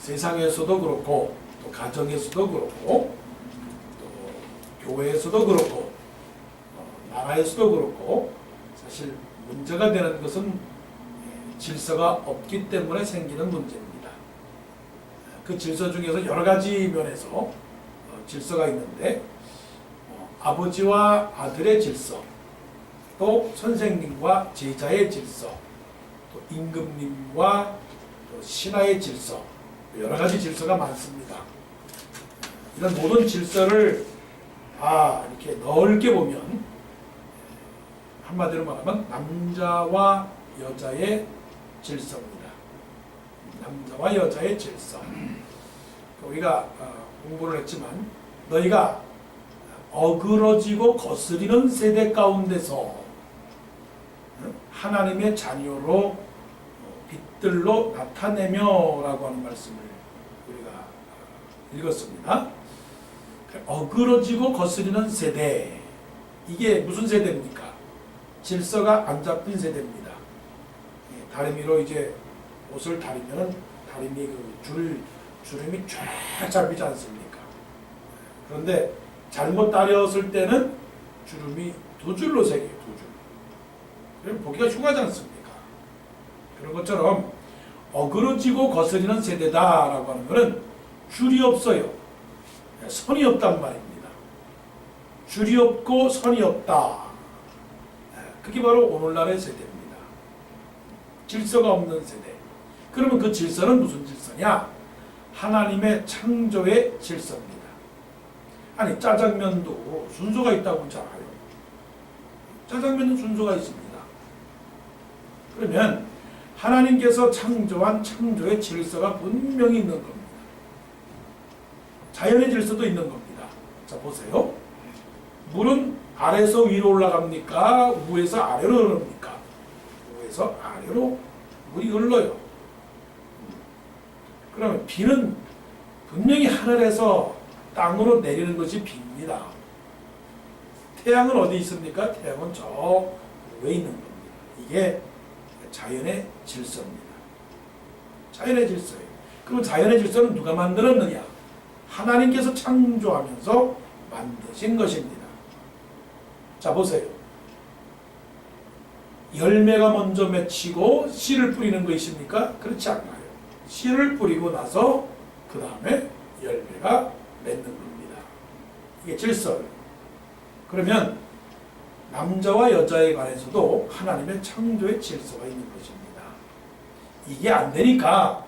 세상에서도 그렇고 또 가정에서도 그렇고 또 교회에서도 그렇고 나라에서도 그렇고 사실 문제가 되는 것은 질서가 없기 때문에 생기는 문제입니다. 그 질서 중에서 여러 가지 면에서 질서가 있는데 아버지와 아들의 질서, 또 선생님과 제자의 질서, 또 임금님과 또 신하의 질서, 여러 가지 질서가 많습니다. 이런 모든 질서를 다 이렇게 넓게 보면 한마디로 말하면 남자와 여자의 질서입니다. 남자와 여자의 질서. 우리가 공부를 했지만 너희가 어그러지고 거스리는 세대 가운데서 하나님의 자녀로 빛들로 나타내며 라고 하는 말씀을 우리가 읽었습니다. 어그러지고 거스리는 세대, 이게 무슨 세대입니까? 질서가 안 잡힌 세대입니다. 다리미로 이제 옷을 다리면 다리미 그 주름이 쫙 잡히지 않습니까? 그런데 잘못 다렸을 때는 주름이 두 줄로 새겨요, 두 줄. 그럼 보기가 흉하지 않습니까? 그런 것처럼 어그러지고 거스리는 세대다라고 하는 것은 줄이 없어요. 선이 없단 말입니다. 줄이 없고 선이 없다. 그게 바로 오늘날의 세대입니다. 질서가 없는 세대. 그러면 그 질서는 무슨 질서냐? 하나님의 창조의 질서입니다. 아니 짜장면도 순서가 있다고 잘 알아요. 짜장면은 순서가 있습니다. 그러면 하나님께서 창조한 창조의 질서가 분명히 있는 겁니다. 자연의 질서도 있는 겁니다. 자 보세요. 물은 아래에서 위로 올라갑니까? 위에서 아래로 흐릅니까? 위에서 아래로 물이 흘러요. 그러면 비는 분명히 하늘에서 땅으로 내리는 것이 비입니다. 태양은 어디 있습니까? 태양은 저 위에 있는 겁니다. 이게 자연의 질서입니다. 자연의 질서예요. 그럼 자연의 질서는 누가 만들었느냐? 하나님께서 창조하면서 만드신 것입니다. 자 보세요. 열매가 먼저 맺히고 씨를 뿌리는 것입니까? 그렇지 않아요. 씨를 뿌리고 나서 그 다음에 열매가 맺는 겁니다. 이게 질서예요. 그러면 남자와 여자에 관해서도 하나님의 창조의 질서가 있는 것입니다. 이게 안 되니까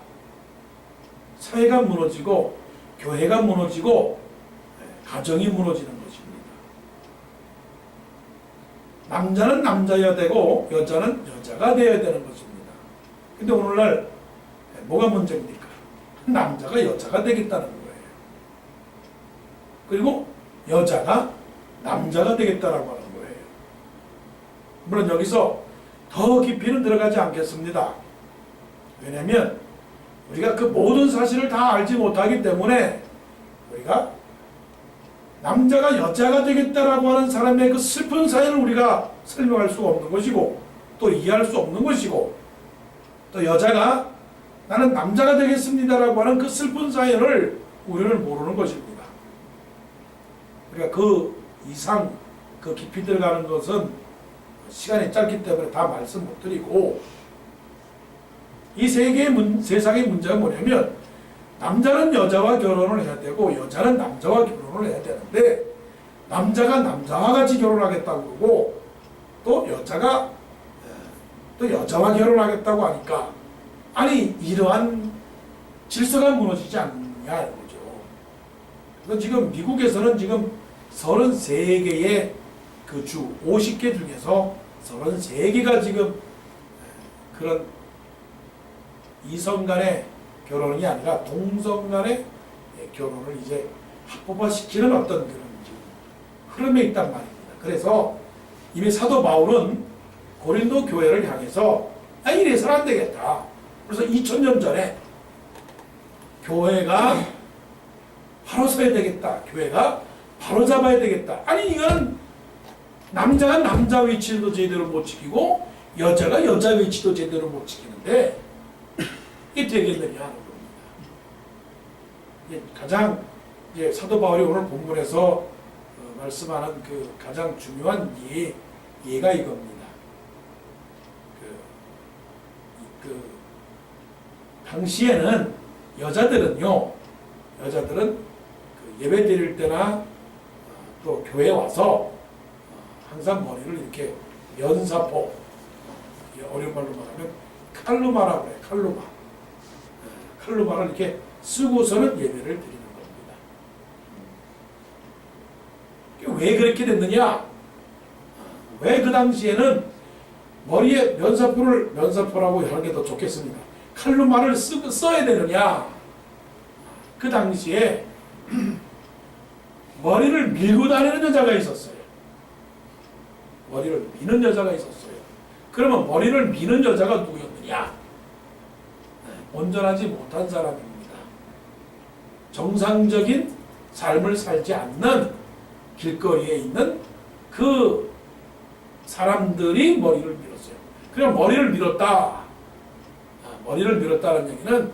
사회가 무너지고 교회가 무너지고 가정이 무너지는 것입니다. 남자는 남자여야 되고 여자는 여자가 되어야 되는 것입니다. 근데 오늘날 뭐가 문제입니까? 남자가 여자가 되겠다는 거예요. 그리고 여자가 남자가 되겠다라고 하는 거예요. 물론 여기서 더 깊이는 들어가지 않겠습니다. 왜냐하면 우리가 그 모든 사실을 다 알지 못하기 때문에 우리가 남자가 여자가 되겠다라고 하는 사람의 그 슬픈 사연을 우리가 설명할 수가 없는 것이고 또 이해할 수 없는 것이고 또 여자가 나는 남자가 되겠습니다라고 하는 그 슬픈 사연을 우리는 모르는 것입니다. 우리가 그 이상 그 깊이 들어가는 것은 시간이 짧기 때문에 다 말씀 못 드리고 이 세상의 문제가 뭐냐면 남자는 여자와 결혼을 해야 되고 여자는 남자와 결혼을 해야 되는데 남자가 남자와 같이 결혼하겠다고 그러고 또 여자가 또 여자와 결혼하겠다고 하니까 아니 이러한 질서가 무너지지 않느냐 이거죠. 그래서 지금 미국에서는 지금 33개의 그 주 50개 중에서 33개가 지금 그런 이성 간의 결혼이 아니라 동성 간의 결혼을 이제 합법화시키는 어떤 그런 흐름에 있단 말입니다. 그래서 이미 사도 바울은 고린도 교회를 향해서 이래서는 안 되겠다. 그래서 2000년 전에 교회가 바로 서야 되겠다. 교회가 바로 잡아야 되겠다. 아니 이건 남자가 남자 위치도 제대로 못 지키고 여자가 여자 위치도 제대로 못 지키는데 이게 되겠느냐 하는 겁니다. 가장 이제 사도 바울이 오늘 본문에서 말씀하는 그 가장 중요한 예가 이겁니다. 당시에는 여자들은 그 예배 드릴 때나 또 교회 와서 항상 머리를 이렇게 면사포, 어려운 말로 말하면 칼루마라고 해요. 칼루마를 이렇게 쓰고서는 예배를 드리는 겁니다. 왜 그렇게 됐느냐? 왜 그 당시에는 머리에 면사포라고 하는 게 더 좋겠습니다. 칼루마를 써야 되느냐? 그 당시에 머리를 밀고 다니는 여자가 있었어요. 머리를 미는 여자가 있었어요. 그러면 머리를 미는 여자가 누구였느냐? 온전하지 못한 사람입니다. 정상적인 삶을 살지 않는 길거리에 있는 그 사람들이 머리를 밀었어요. 그럼 머리를 밀었다. 머리를 밀었다는 얘기는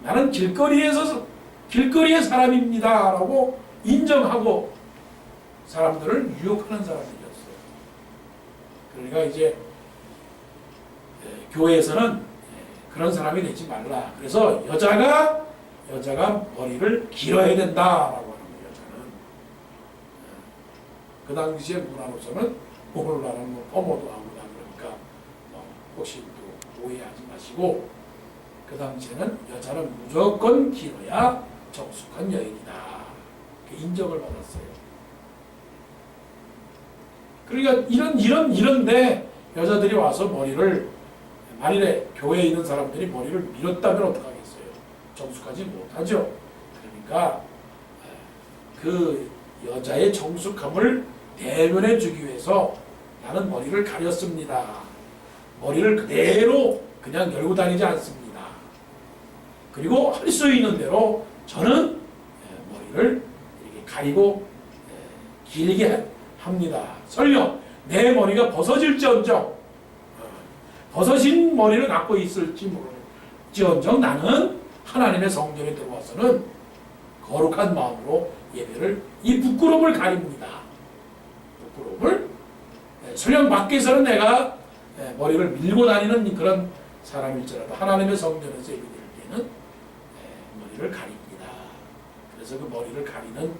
나는 길거리의 사람입니다 라고 인정하고 사람들을 유혹하는 사람들이었어요. 그러니까 이제 교회에서는 그런 사람이 되지 말라. 그래서 여자가 머리를 길어야 된다라고 하는 거예요. 여자는 그 당시의 문화로서는 오늘날은 포모도 하고 그러니까 혹시 또 오해하지 마시고 그 당시에는 여자는 무조건 길어야 정숙한 여인이다. 인정을 받았어요. 그러니까 이런데 여자들이 와서 머리를 만일에 교회에 있는 사람들이 머리를 밀었다면 어떡하겠어요? 정숙하지 못하죠. 그러니까 그 여자의 정숙함을 대변해 주기 위해서 나는 머리를 가렸습니다. 머리를 그대로 그냥 열고 다니지 않습니다. 그리고 할 수 있는 대로 저는 머리를 이렇게 가리고 길게 합니다. 설령 내 머리가 벗어질지언정 벗어진 머리를 갖고 있을지 모를지언정 나는 하나님의 성전에 들어와서는 거룩한 마음으로 예배를 이 부끄러움을 가립니다. 부끄러움을 설령 밖에서는 내가 머리를 밀고 다니는 그런 사람일지라도 하나님의 성전에서 예배드릴 때는 머리를 가립니다. 그래서 그 머리를 가리는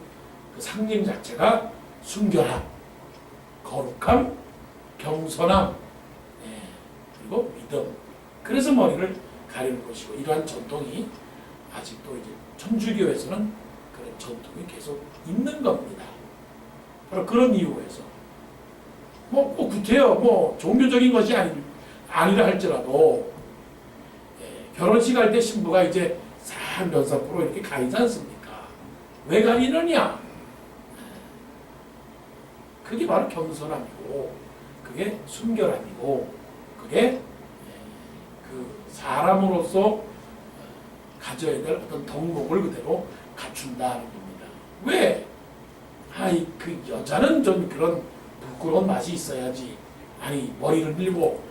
그 상징 자체가 순결함, 거룩함, 겸손함, 그리고 믿음. 그래서 머리를 가리는 것이고 이러한 전통이 아직도 이제 천주교에서는 그런 전통이 계속 있는 겁니다. 바로 그런 이유에서 꼭 구태여 종교적인 것이 아니라 할지라도 결혼식 할 때 신부가 이제 싹 면사포로 이렇게 가리지 않습니까? 왜 가리느냐? 그게 바로 겸손함이고 그게 순결함이고 그게 그 사람으로서 가져야 될 어떤 덕목을 그대로 갖춘다는 겁니다. 왜? 그 여자는 좀 그런 부끄러운 맛이 있어야지. 아니 머리를 밀고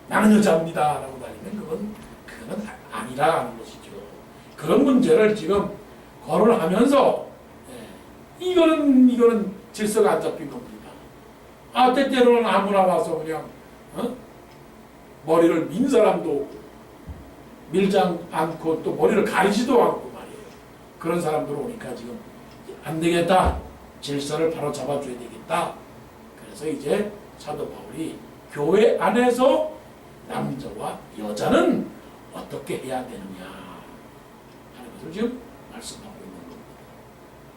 나는 여자입니다 라고 다니면 그건 아니라는 것이죠. 그런 문제를 지금 거론하면서 이거는 질서가 안 잡힌 겁니다. 때때로는 아무나 와서 그냥 머리를 민 사람도 밀지 않고 또 머리를 가리지도 않고 말이에요. 그런 사람들 오니까 지금 안 되겠다. 질서를 바로 잡아줘야 되겠다. 그래서 이제 사도 바울이 교회 안에서 남자와 여자는 어떻게 해야 되느냐 하는 것을 지금 말씀하고 있는 겁니다.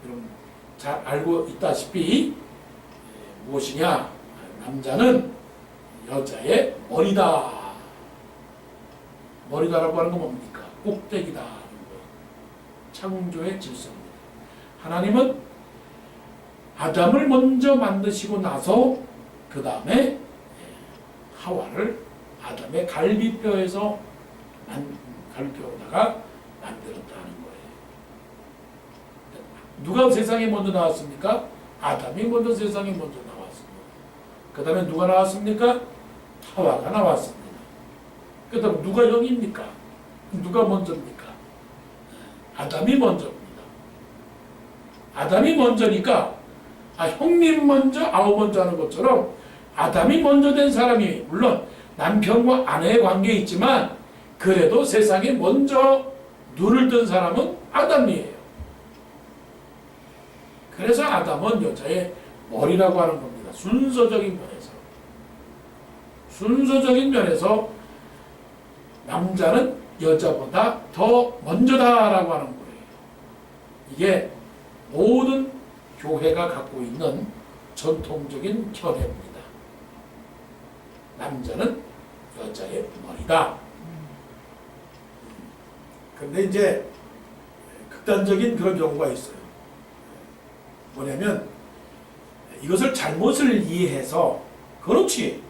여러분 잘 알고 있다시피 무엇이냐? 남자는 여자의 머리다. 머리다라고 하는 건 뭡니까? 꼭대기다 하는 거예요. 창조의 질서입니다. 하나님은 아담을 먼저 만드시고 나서 그 다음에 하와를 아담의 갈비뼈로다가 만들었다는 거예요. 누가 세상에 먼저 나왔습니까? 아담이 먼저 세상에 먼저 나왔습니다. 그 다음에 누가 나왔습니까? 하와가 나왔습니다. 그 다음 누가 영입니까? 누가 먼저입니까? 아담이 먼저입니다. 아담이 먼저니까 형님 먼저 아우 먼저 하는 것처럼 아담이 먼저 된 사람이 물론 남편과 아내의 관계에 있지만 그래도 세상에 먼저 눈을 뜬 사람은 아담이에요. 그래서 아담은 여자의 머리라고 하는 겁니다. 순서적인 면에서. 순서적인 면에서 남자는 여자보다 더 먼저다라고 하는 거예요. 이게 모든 교회가 갖고 있는 전통적인 견해입니다. 남자는 여자의 머리다. 근데 이제 극단적인 그런 경우가 있어요. 뭐냐면 이것을 잘못을 이해해서 그렇지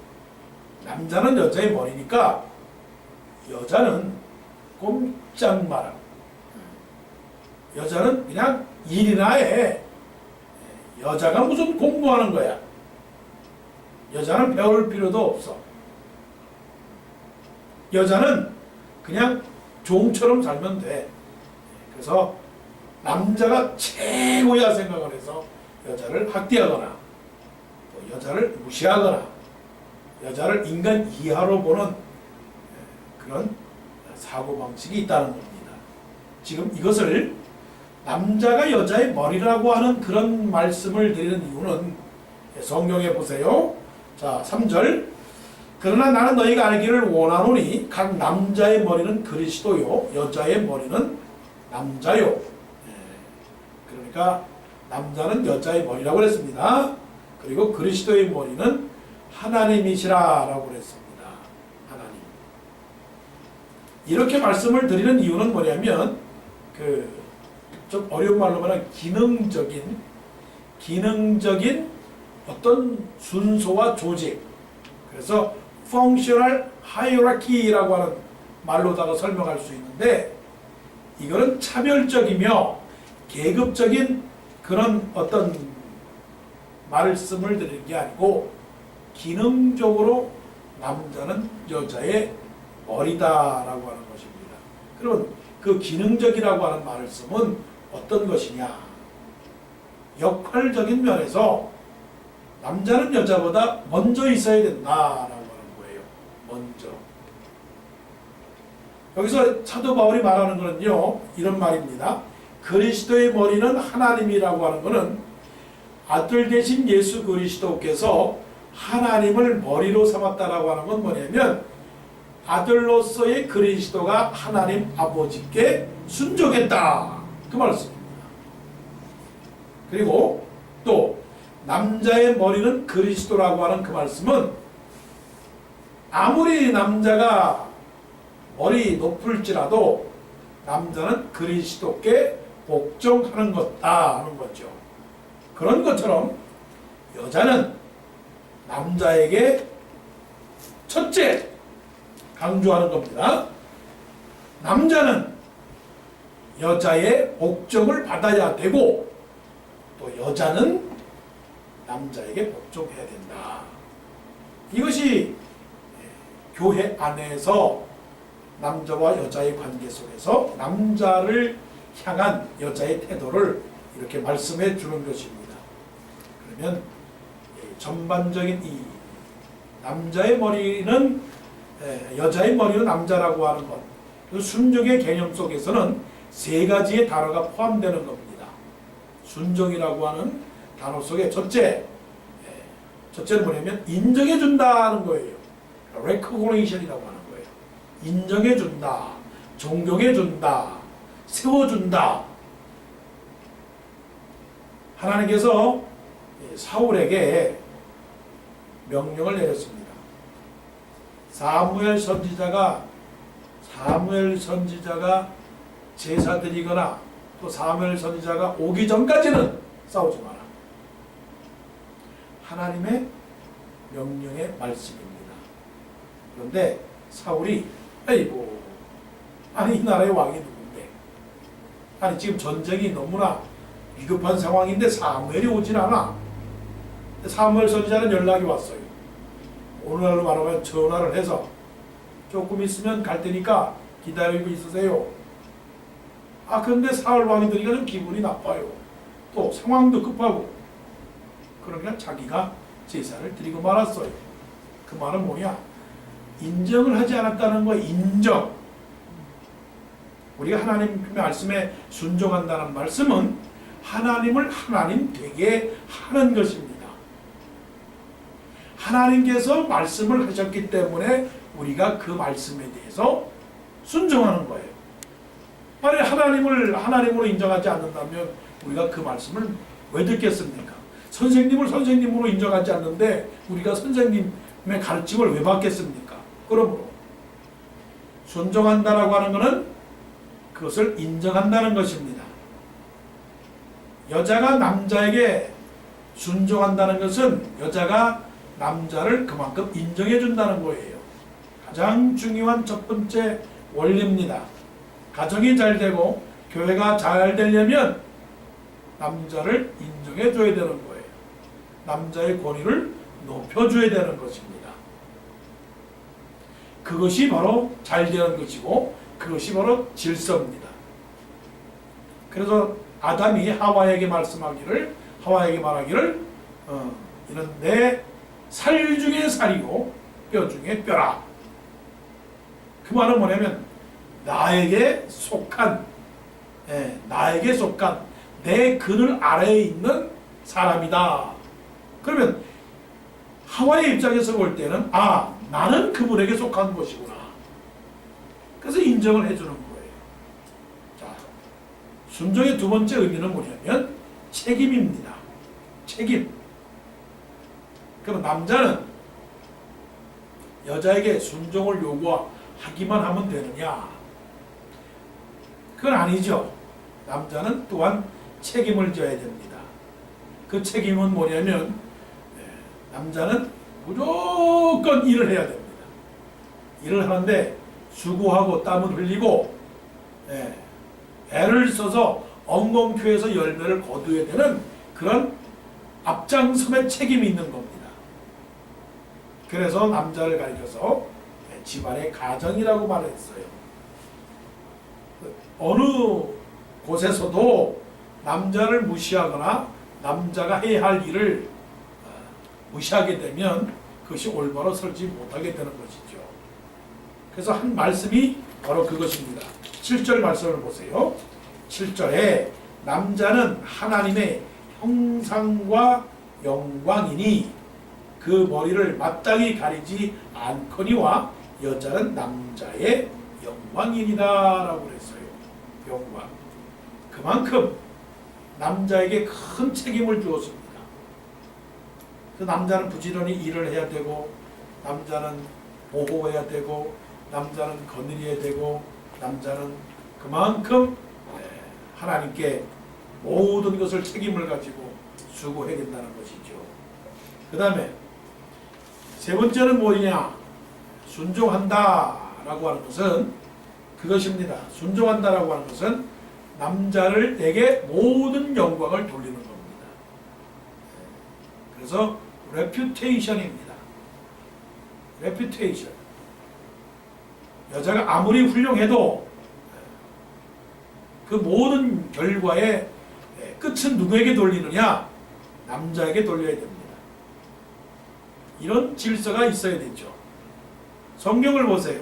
남자는 여자의 머리니까 여자는 꼼짝 마라. 여자는 그냥 일이나 해. 여자가 무슨 공부하는 거야. 여자는 배울 필요도 없어. 여자는 그냥 종처럼 살면 돼. 그래서 남자가 최고야 생각을 해서 여자를 학대하거나 또 여자를 무시하거나 여자를 인간 이하로 보는 그런 사고방식이 있다는 겁니다. 지금 이것을 남자가 여자의 머리라고 하는 그런 말씀을 드리는 이유는 성경에 보세요. 자, 3절. 그러나 나는 너희가 알기를 원하노니 각 남자의 머리는 그리스도요 여자의 머리는 남자요. 그러니까 남자는 여자의 머리라고 그랬습니다. 그리고 그리스도의 머리는 하나님이시라라고 그랬습니다. 하나님. 이렇게 말씀을 드리는 이유는 뭐냐면 좀 어려운 말로 말하면 기능적인 어떤 순서와 조직. 그래서 functional hierarchy라고 하는 말로다가 설명할 수 있는데 이거는 차별적이며 계급적인 그런 어떤 말씀을 드리는 게 아니고 기능적으로 남자는 여자의 머리다라고 하는 것입니다. 그러면 그 기능적이라고 하는 말씀은 어떤 것이냐? 역할적인 면에서 남자는 여자보다 먼저 있어야 된다라고 하는 거예요. 먼저. 여기서 사도 바울이 말하는 것은요, 이런 말입니다. 그리스도의 머리는 하나님이라고 하는 것은 아들 대신 예수 그리스도께서 하나님을 머리로 삼았다라고 하는 건 뭐냐면 아들로서의 그리스도가 하나님 아버지께 순종했다. 그 말씀입니다. 그리고 또 남자의 머리는 그리스도라고 하는 그 말씀은 아무리 남자가 머리 높을지라도 남자는 그리스도께 복종하는 것다 하는 거죠. 그런 것처럼 여자는 남자에게 첫째 강조하는 겁니다. 남자는 여자의 복종을 받아야 되고 또 여자는 남자에게 복종해야 된다. 이것이 교회 안에서 남자와 여자의 관계 속에서 남자를 향한 여자의 태도를 이렇게 말씀해 주는 것입니다. 그러면 전반적인 이 남자의 머리는 여자의 머리는 남자라고 하는 것, 그 순종의 개념 속에서는 세 가지의 단어가 포함되는 겁니다. 순종이라고 하는 단어 속에 첫째는 뭐냐면 인정해준다는 거예요. recognition이라고 하는 거예요. 인정해준다, 존경해준다, 세워준다. 하나님께서 사울에게 명령을 내렸습니다. 사무엘 선지자가 제사 드리거나 또 사무엘 선지자가 오기 전까지는 싸우지 마라. 하나님의 명령의 말씀입니다. 그런데 사울이 아니 이 나라의 왕이 누군데? 아니 지금 전쟁이 너무나 위급한 상황인데 사무엘이 오진 않아. 사무엘 선지자는 연락이 왔어요. 오늘날로 말하면 전화를 해서 조금 있으면 갈 테니까 기다리고 있으세요. 그런데 사울 왕이 되니까 좀 기분이 나빠요. 또 상황도 급하고. 그러니까 자기가 제사를 드리고 말았어요. 그 말은 뭐냐? 인정을 하지 않았다는 거예요. 인정. 우리가 하나님 말씀에 순종한다는 말씀은 하나님을 하나님 되게 하는 것입니다. 하나님께서 말씀을 하셨기 때문에 우리가 그 말씀에 대해서 순종하는 거예요. 만약 하나님을 하나님으로 인정하지 않는다면 우리가 그 말씀을 왜 듣겠습니까? 선생님을 선생님으로 인정하지 않는데 우리가 선생님의 가르침을 왜 받겠습니까? 그러므로 순종한다라고 하는 것은 그것을 인정한다는 것입니다. 여자가 남자에게 순종한다는 것은 여자가 남자를 그만큼 인정해 준다는 거예요. 가장 중요한 첫 번째 원리입니다. 가정이 잘 되고 교회가 잘 되려면 남자를 인정해 줘야 되는 거예요. 남자의 권위를 높여줘야 되는 것입니다. 그것이 바로 잘 되는 것이고 그것이 바로 질서입니다. 그래서 아담이 하와에게 말하기를 이런 내 살 중에 살이요 뼈 중에 뼈라. 그 말은 뭐냐면 나에게 속한 내 그늘 아래에 있는 사람이다. 그러면 하와의 입장에서 볼 때는 나는 그분에게 속한 것이구나. 그래서 인정을 해주는 거예요. 자, 순종의 두 번째 의미는 뭐냐면 책임입니다. 책임. 그럼 남자는 여자에게 순종을 요구하기만 하면 되느냐? 그건 아니죠. 남자는 또한 책임을 져야 됩니다. 그 책임은 뭐냐면 남자는 무조건 일을 해야 됩니다. 일을 하는데 수고하고 땀을 흘리고 애를 써서 엉겅퀴에서 열매를 거두어야 되는 그런 앞장섬의 책임이 있는 겁니다. 그래서 남자를 가리켜서 집안의 가정이라고 말했어요. 어느 곳에서도 남자를 무시하거나 남자가 해야 할 일을 무시하게 되면 그것이 올바로 설지 못하게 되는 것이죠. 그래서 한 말씀이 바로 그것입니다. 7절 말씀을 보세요. 7절에 남자는 하나님의 형상과 영광이니 그 머리를 마땅히 가리지 않거니와 여자는 남자의 영광이니라 라고 그랬어요. 영광. 그만큼 남자에게 큰 책임을 주었습니다. 그 남자는 부지런히 일을 해야 되고 남자는 보호해야 되고 남자는 거느려야 되고 남자는 그만큼 하나님께 모든 것을 책임을 가지고 수고해야 된다는 것이죠. 그 다음에 세 번째는 뭐냐? 순종한다라고 하는 것은 그것입니다. 순종한다라고 하는 것은 남자에게 모든 영광을 돌리는 겁니다. 그래서 reputation입니다. reputation. 여자가 아무리 훌륭해도 그 모든 결과의 끝은 누구에게 돌리느냐? 남자에게 돌려야 됩니다. 이런 질서가 있어야 되죠. 성경을 보세요.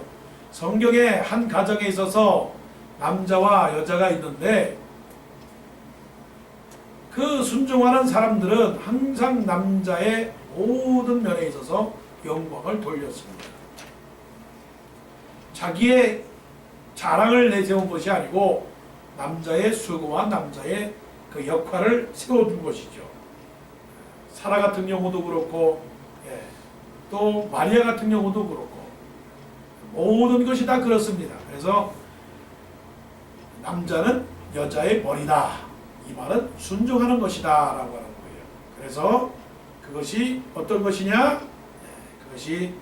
성경에 한 가정에 있어서 남자와 여자가 있는데 그 순종하는 사람들은 항상 남자의 모든 면에 있어서 영광을 돌렸습니다. 자기의 자랑을 내세운 것이 아니고 남자의 수고와 남자의 그 역할을 세워준 것이죠. 사라 같은 경우도 그렇고 또 마리아 같은 경우도 그렇고 모든 것이 다 그렇습니다. 그래서 남자는 여자의 머리다. 이 말은 순종하는 것이다 라고 하는 거예요. 그래서 그것이 어떤 것이냐? 그것이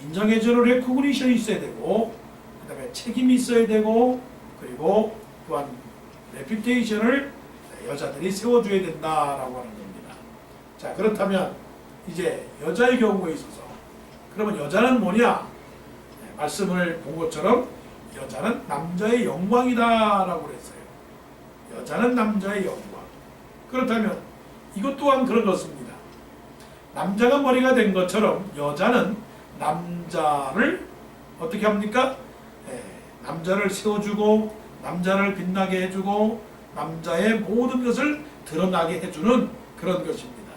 인정해주는 레코그니션이 있어야 되고 그 다음에 책임이 있어야 되고 그리고 또한 레퓨테이션을 여자들이 세워줘야 된다라고 하는 겁니다. 자, 그렇다면 이제 여자의 경우에 있어서 그러면 여자는 뭐냐? 말씀을 본 것처럼 여자는 남자의 영광이다라고 그랬어요. 여자는 남자의 영광. 그렇다면 이것 또한 그런 것입니다. 남자가 머리가 된 것처럼 여자는 남자를 어떻게 합니까? 남자를 세워주고 남자를 빛나게 해주고 남자의 모든 것을 드러나게 해주는 그런 것입니다.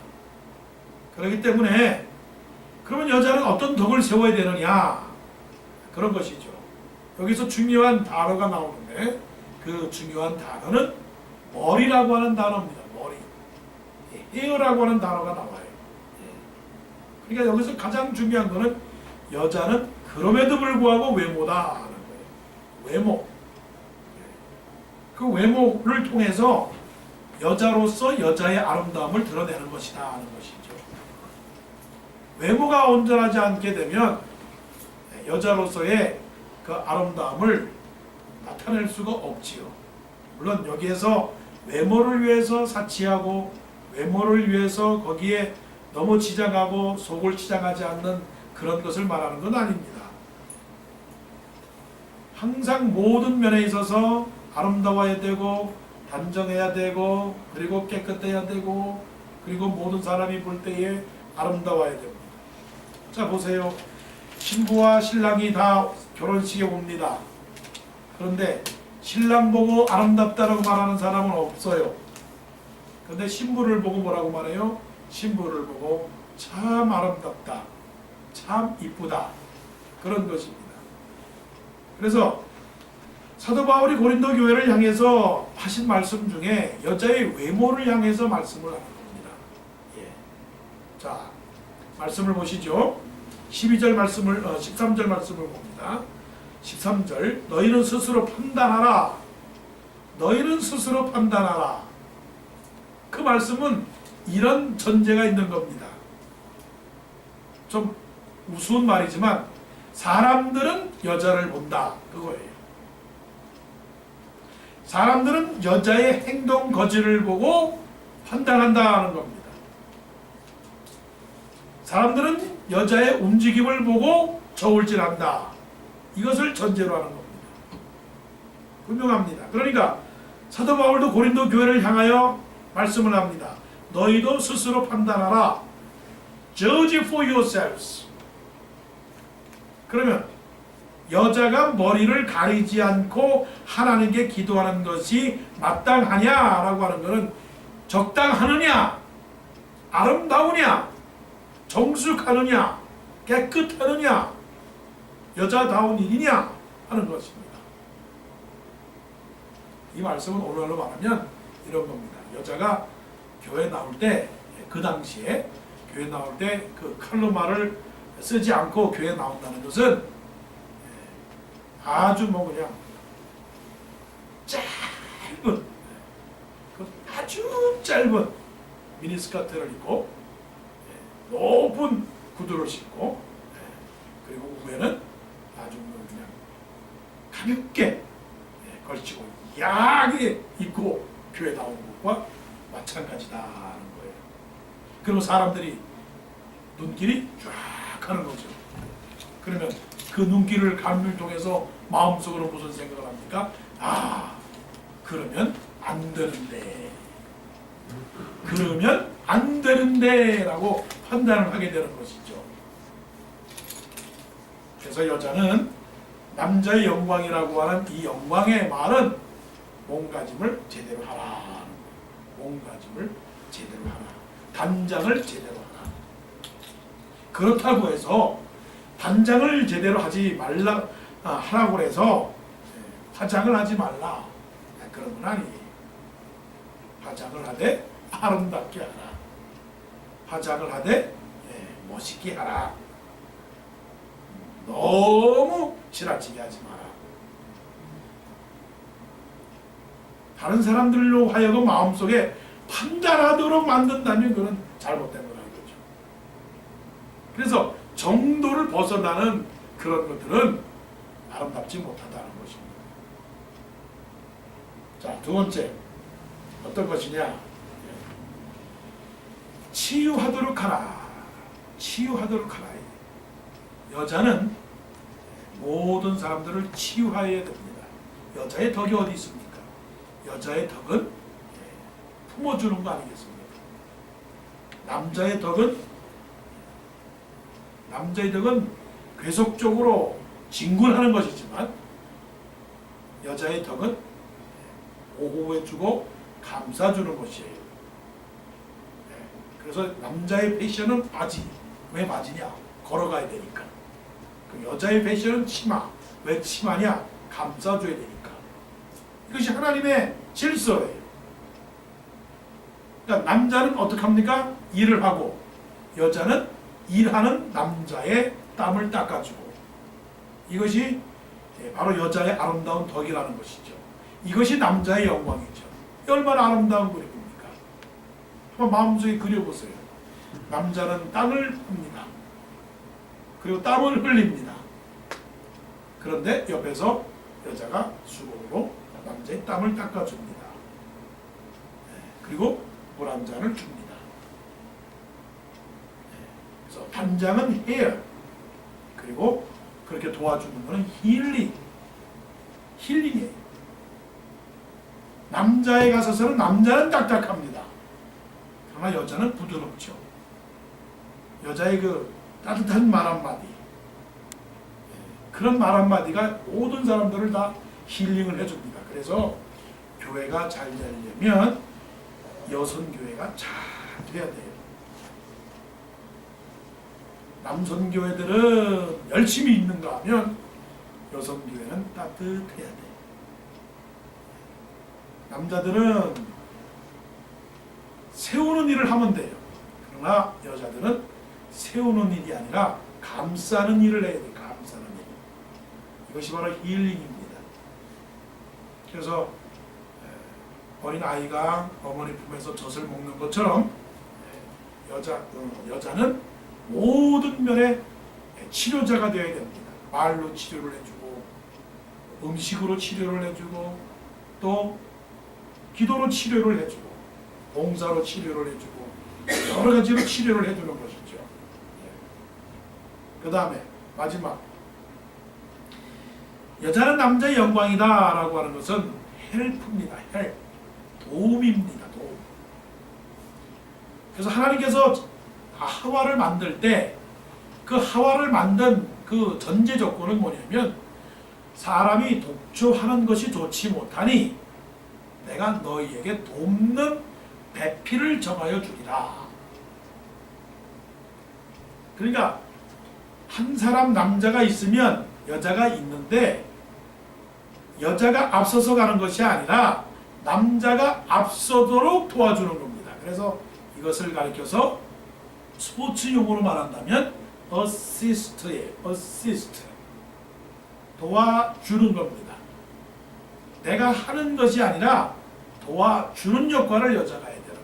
그렇기 때문에 그러면 여자는 어떤 덕을 세워야 되느냐? 그런 것이죠. 여기서 중요한 단어가 나오는데 그 중요한 단어는 머리라고 하는 단어입니다. 머리. 헤어라고 하는 단어가 나와요. 그러니까 여기서 가장 중요한 거는 여자는 그럼에도 불구하고 외모다 하는 거예요. 외모. 그 외모를 통해서 여자로서 여자의 아름다움을 드러내는 것이다 하는 것이죠. 외모가 온전하지 않게 되면 여자로서의 그 아름다움을 나타낼 수가 없지요. 물론 여기에서 외모를 위해서 사치하고 외모를 위해서 거기에 너무 치장하고 속을 치장하지 않는 그런 것을 말하는 건 아닙니다. 항상 모든 면에 있어서 아름다워야 되고 단정해야 되고 그리고 깨끗해야 되고 그리고 모든 사람이 볼 때에 아름다워야 됩니다. 자 보세요. 신부와 신랑이 다 결혼식에 옵니다. 그런데 신랑 보고 아름답다라고 말하는 사람은 없어요. 그런데 신부를 보고 뭐라고 말해요? 신부를 보고 참 아름답다, 참 이쁘다 그런 것입니다. 그래서 사도 바울이 고린도 교회를 향해서 하신 말씀 중에 여자의 외모를 향해서 말씀을 하는 겁니다. 자, 말씀을 보시죠. 12절 말씀을 13절 말씀을 봅니다. 13절 너희는 스스로 판단하라. 너희는 스스로 판단하라. 그 말씀은 이런 전제가 있는 겁니다. 좀 우스운 말이지만 사람들은 여자를 본다. 그거예요. 사람들은 여자의 행동 거지를 보고 판단한다는 겁니다. 사람들은 여자의 움직임을 보고 저울질한다. 이것을 전제로 하는 겁니다. 분명합니다. 그러니까 사도 바울도 고린도 교회를 향하여 말씀을 합니다. 너희도 스스로 판단하라. Judge for yourselves. 그러면 여자가 머리를 가리지 않고 하나님께 기도하는 것이 마땅하냐라고 하는 것은 적당하느냐, 아름다우냐, 정숙하느냐, 깨끗하느냐, 여자다운 일이냐 하는 것입니다. 이 말씀은 오늘날로 말하면 이런 겁니다. 여자가 교회 나올 때, 그 당시에 교회 나올 때 그 칼로마를 쓰지 않고 교회 나온다는 것은 아주 뭐 그냥 짧은, 아주 짧은 미니스커트를 입고 높은 구두를 신고 그리고 위에는 아주 뭐 그냥 가볍게 걸치고 야하게 입고 교회 나오는 것과 마찬가지다 하는 거예요. 그리고 사람들이 눈길이 쫙 하는 거죠. 그러면 그 눈길을 감을 통해서 마음속으로 무슨 생각을 합니까? 아, 그러면 안 되는데, 그러면 안 되는데 라고 판단을 하게 되는 것이죠. 그래서 여자는 남자의 영광이라고 하는 이 영광의 말은 몸가짐을 제대로 하라. 몸가짐을 제대로 하라. 단장을 제대로 하라. 그렇다고 해서 단장을 제대로 하지 말라 하라고 해서 화장을 하지 말라. 그런 건 아니에요. 화장을 하되 아름답게 하라. 화장을 하되 멋있게 하라. 너무 지나치게 하지 마라. 다른 사람들로 하여금 마음속에 판단하도록 만든다면 그건 잘못된 거라는 거죠. 그래서 정도를 벗어나는 그런 것들은 아름답지 못하다는 것입니다. 자, 두 번째 어떤 것이냐? 치유하도록 하라. 치유하도록 하라. 여자는 모든 사람들을 치유해야 됩니다. 여자의 덕이 어디 있습니까? 여자의 덕은 품어주는 거 아니겠습니까? 남자의 덕은 계속적으로 진군하는 것이지만 여자의 덕은 보호해주고 감싸주는 것이에요. 그래서 남자의 패션은 바지. 왜 바지냐? 걸어가야 되니까. 그 여자의 패션은 치마. 왜 치마냐? 감싸줘야 되니까. 이것이 하나님의 질서예요. 그러니까 남자는 어떻게 합니까? 일을 하고 여자는 일하는 남자의 땀을 닦아주고, 이것이 바로 여자의 아름다운 덕이라는 것이죠. 이것이 남자의 영광이죠. 얼마나 아름다운 그림입니까? 한번 마음속에 그려보세요. 남자는 땅을 풉니다. 그리고 땀을 흘립니다. 그런데 옆에서 여자가 수건으로 남자의 땀을 닦아줍니다. 그리고 물 한 잔을 줍니다. 그래서 단장은 헤어, 그리고 그렇게 도와주는 것은 힐링이에요. 남자에 가서서는 남자는 딱딱합니다. 그러나 여자는 부드럽죠. 여자의 그 따뜻한 말 한마디, 그런 말 한마디가 모든 사람들을 다 힐링을 해줍니다. 그래서 교회가 잘 되려면 여성교회가 잘 돼야 돼요. 남성교회들은 열심히 있는가 하면 여성교회는 따뜻해야 돼요. 남자들은 세우는 일을 하면 돼요. 그러나 여자들은 세우는 일이 아니라 감싸는 일을 해야 돼요. 감싸는 일. 이것이 바로 힐링입니다. 그래서 어린아이가 어머니 품에서 젖을 먹는 것처럼 여자는 모든 면에 치료자가 되어야 됩니다. 말로 치료를 해주고, 음식으로 치료를 해주고, 또 기도로 치료를 해주고, 봉사로 치료를 해주고, 여러 가지로 치료를 해주는 것이죠. 그 다음에 마지막, 여자는 남자의 영광이다 라고 하는 것은 헬프입니다. 도움입니다. 도움. 그래서 하나님께서 하와를 만들 때 그 하와를 만든 그 전제 조건은 뭐냐면, 사람이 독초하는 것이 좋지 못하니 내가 너희에게 돕는 배필을 정하여 주리라. 그러니까 한 사람 남자가 있으면 여자가 있는데, 여자가 앞서서 가는 것이 아니라 남자가 앞서도록 도와주는 겁니다. 그래서 이것을 가리켜서 스포츠 용어로 말한다면 assist예요. assist. 도와주는 겁니다. 내가 하는 것이 아니라 도와주는 역할을 여자가 해야 되는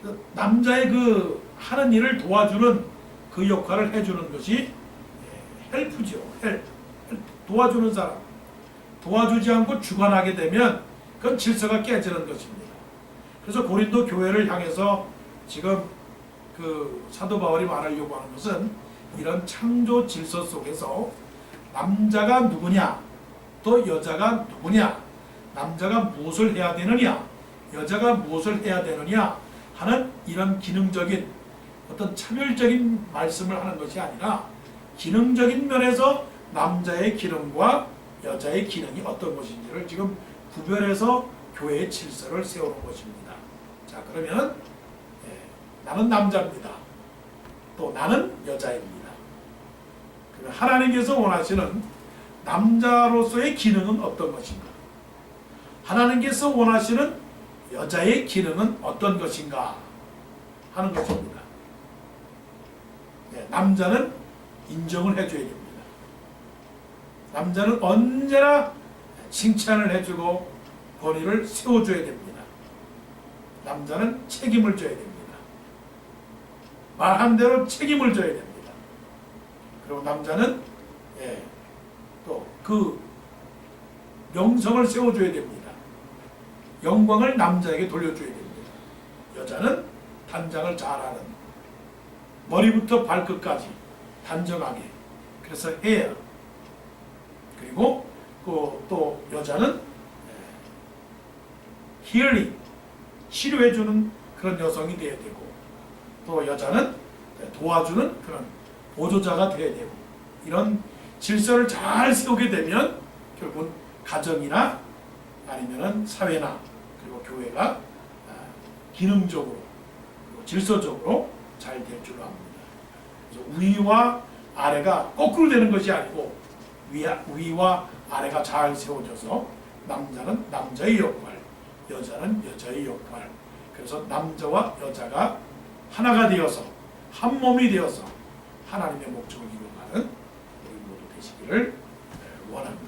거예요. 남자의 그 하는 일을 도와주는 그 역할을 해주는 것이 헬프죠. 도와주는 사람. 도와주지 않고 주관하게 되면 그건 질서가 깨지는 것입니다. 그래서 고린도 교회를 향해서 지금 그 사도 바울이 말하려고 하는 것은, 이런 창조 질서 속에서 남자가 누구냐, 또 여자가 누구냐, 남자가 무엇을 해야 되느냐, 여자가 무엇을 해야 되느냐 하는 이런 기능적인 어떤 차별적인 말씀을 하는 것이 아니라, 기능적인 면에서 남자의 기능과 여자의 기능이 어떤 것인지를 지금 구별해서 교회의 질서를 세우는 것입니다. 자, 그러면 나는 남자입니다. 또 나는 여자입니다. 그러면 하나님께서 원하시는 남자로서의 기능은 어떤 것인가? 하나님께서 원하시는 여자의 기능은 어떤 것인가 하는 것입니다. 남자는 인정을 해줘야 됩니다. 남자는 언제나 칭찬을 해주고 권위를 세워줘야 됩니다. 남자는 책임을 져야 됩니다. 말한 대로 책임을 져야 됩니다. 그리고 남자는 또 그 명성을 세워줘야 됩니다. 영광을 남자에게 돌려줘야 됩니다. 여자는 단장을 잘하는, 머리부터 발끝까지 단정하게, 그래서 헤어, 그리고 또 여자는 힐링, 치료해주는 그런 여성이 되어야 되고, 또 여자는 도와주는 그런 보조자가 되어야 되고, 이런 질서를 잘 세우게 되면 결국은 가정이나 아니면은 사회나 그리고 교회가 기능적으로 그리고 질서적으로 잘 될 줄로 압니다. 그래서 위와 아래가 거꾸로 되는 것이 아니고 위와 아래가 잘 세워져서 남자는 남자의 역할, 여자는 여자의 역할. 그래서 남자와 여자가 하나가 되어서 한 몸이 되어서 하나님의 목적을 이루어가는 우리 모두 되시기를 원합니다.